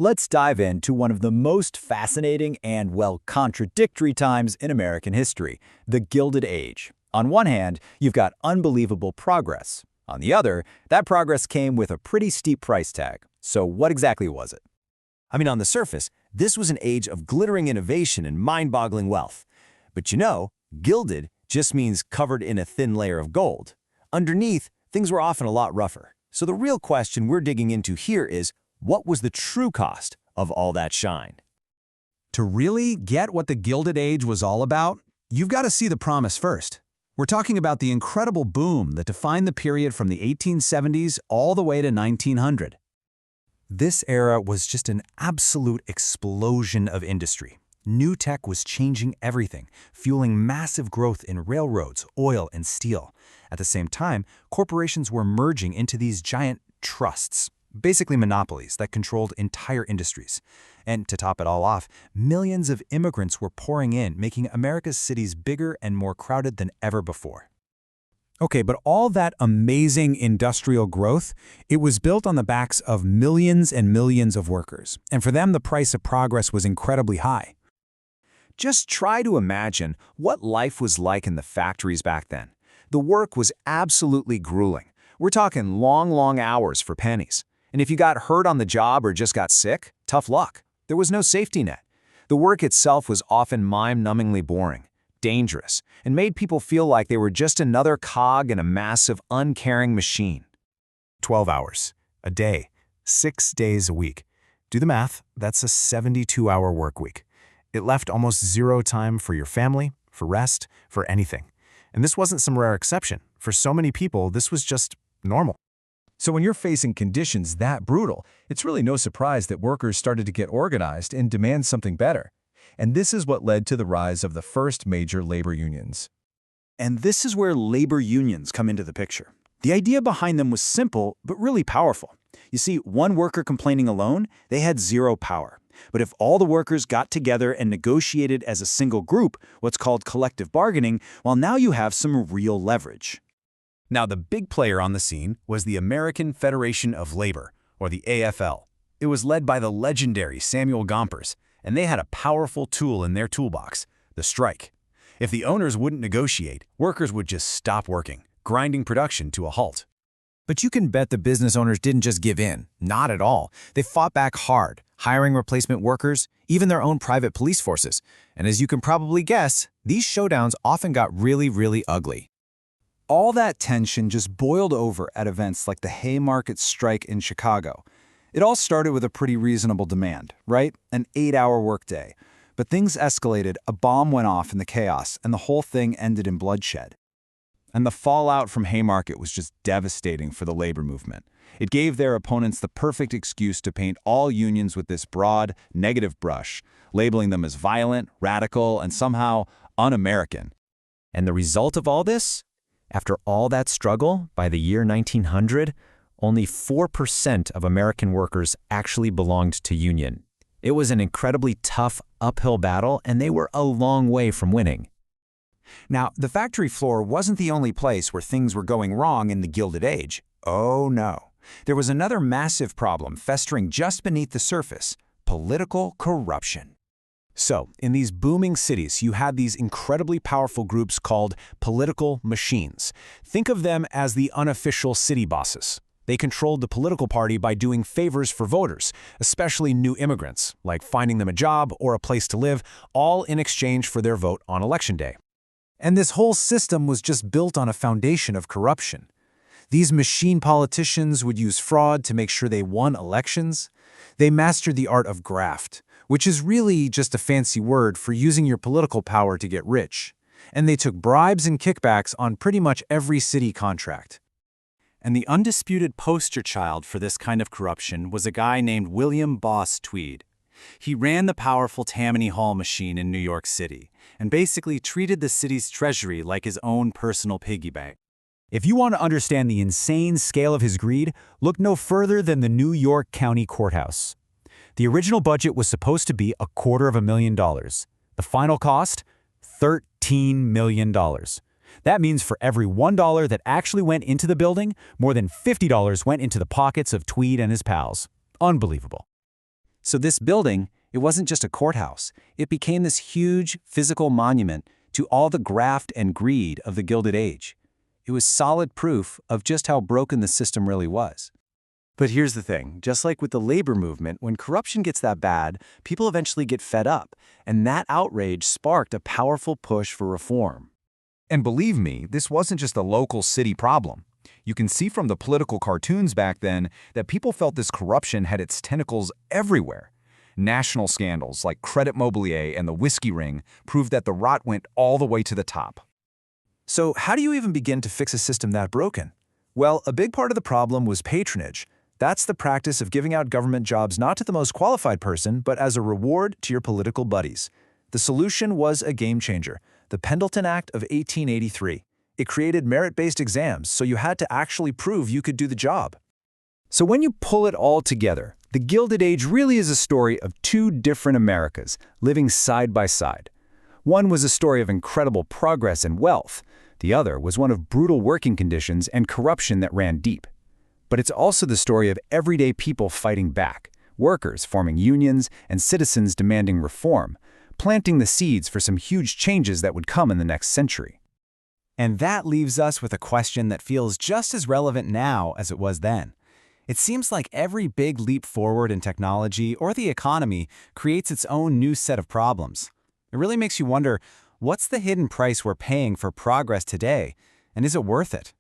Let's dive into one of the most fascinating and, well, contradictory times in American history, the Gilded Age. On one hand, you've got unbelievable progress. On the other, that progress came with a pretty steep price tag. So what exactly was it? On the surface, this was an age of glittering innovation and mind-boggling wealth. But gilded just means covered in a thin layer of gold. Underneath, things were often a lot rougher. So the real question we're digging into here is, what was the true cost of all that shine? To really get what the Gilded Age was all about, you've got to see the promise first. We're talking about the incredible boom that defined the period from the 1870s all the way to 1900. This era was just an absolute explosion of industry. New tech was changing everything, fueling massive growth in railroads, oil, and steel. At the same time, corporations were merging into these giant trusts, basically monopolies that controlled entire industries. And to top it all off, millions of immigrants were pouring in, making America's cities bigger and more crowded than ever before. Okay, but all that amazing industrial growth, it was built on the backs of millions and millions of workers. And for them, the price of progress was incredibly high. Just try to imagine what life was like in the factories back then. The work was absolutely grueling. We're talking long hours for pennies. And if you got hurt on the job or just got sick, tough luck. There was no safety net. The work itself was often mind-numbingly boring, dangerous, and made people feel like they were just another cog in a massive, uncaring machine. 12 hours, a day, 6 days a week. Do the math, that's a 72-hour work week. It left almost zero time for your family, for rest, for anything. And this wasn't some rare exception. For so many people, this was just normal. So when you're facing conditions that brutal, it's really no surprise that workers started to get organized and demand something better. And this is what led to the rise of the first major labor unions. And this is where labor unions come into the picture. The idea behind them was simple, but really powerful. You see, one worker complaining alone, they had zero power. But if all the workers got together and negotiated as a single group, what's called collective bargaining, well, now you have some real leverage. Now, the big player on the scene was the American Federation of Labor, or the AFL. It was led by the legendary Samuel Gompers, and they had a powerful tool in their toolbox, the strike. If the owners wouldn't negotiate, workers would just stop working, grinding production to a halt. But you can bet the business owners didn't just give in. Not at all. They fought back hard, hiring replacement workers, even their own private police forces. And as you can probably guess, these showdowns often got really ugly. All that tension just boiled over at events like the Haymarket Strike in Chicago. It all started with a pretty reasonable demand, right? An 8-hour workday. But things escalated, a bomb went off in the chaos, and the whole thing ended in bloodshed. And the fallout from Haymarket was just devastating for the labor movement. It gave their opponents the perfect excuse to paint all unions with this broad, negative brush, labeling them as violent, radical, and somehow un-American. And the result of all this? After all that struggle, by the year 1900, only 4% of American workers actually belonged to union. It was an incredibly tough, uphill battle, and they were a long way from winning. Now, the factory floor wasn't the only place where things were going wrong in the Gilded Age. Oh no. There was another massive problem festering just beneath the surface: political corruption. So, in these booming cities, you had these incredibly powerful groups called political machines. Think of them as the unofficial city bosses. They controlled the political party by doing favors for voters, especially new immigrants, like finding them a job or a place to live, all in exchange for their vote on election day. And this whole system was just built on a foundation of corruption. These machine politicians would use fraud to make sure they won elections. They mastered the art of graft, which is really just a fancy word for using your political power to get rich. And they took bribes and kickbacks on pretty much every city contract. And the undisputed poster child for this kind of corruption was a guy named William Boss Tweed. He ran the powerful Tammany Hall machine in New York City and basically treated the city's treasury like his own personal piggy bank. If you want to understand the insane scale of his greed, look no further than the New York County Courthouse. The original budget was supposed to be $250,000. The final cost? $13 million. That means for every $1 that actually went into the building, more than $50 went into the pockets of Tweed and his pals. Unbelievable. So this building, it wasn't just a courthouse. It became this huge physical monument to all the graft and greed of the Gilded Age. It was solid proof of just how broken the system really was. But here's the thing, just like with the labor movement, when corruption gets that bad, people eventually get fed up, and that outrage sparked a powerful push for reform. And believe me, this wasn't just a local city problem. You can see from the political cartoons back then that people felt this corruption had its tentacles everywhere. National scandals like Crédit Mobilier and the whiskey ring proved that the rot went all the way to the top. So how do you even begin to fix a system that broken? Well, a big part of the problem was patronage. That's the practice of giving out government jobs not to the most qualified person, but as a reward to your political buddies. The solution was a game changer, the Pendleton Act of 1883. It created merit-based exams, so you had to actually prove you could do the job. So when you pull it all together, the Gilded Age really is a story of two different Americas living side by side. One was a story of incredible progress and wealth. The other was one of brutal working conditions and corruption that ran deep. But it's also the story of everyday people fighting back, workers forming unions, and citizens demanding reform, planting the seeds for some huge changes that would come in the next century. And that leaves us with a question that feels just as relevant now as it was then. It seems like every big leap forward in technology or the economy creates its own new set of problems. It really makes you wonder, what's the hidden price we're paying for progress today, and is it worth it?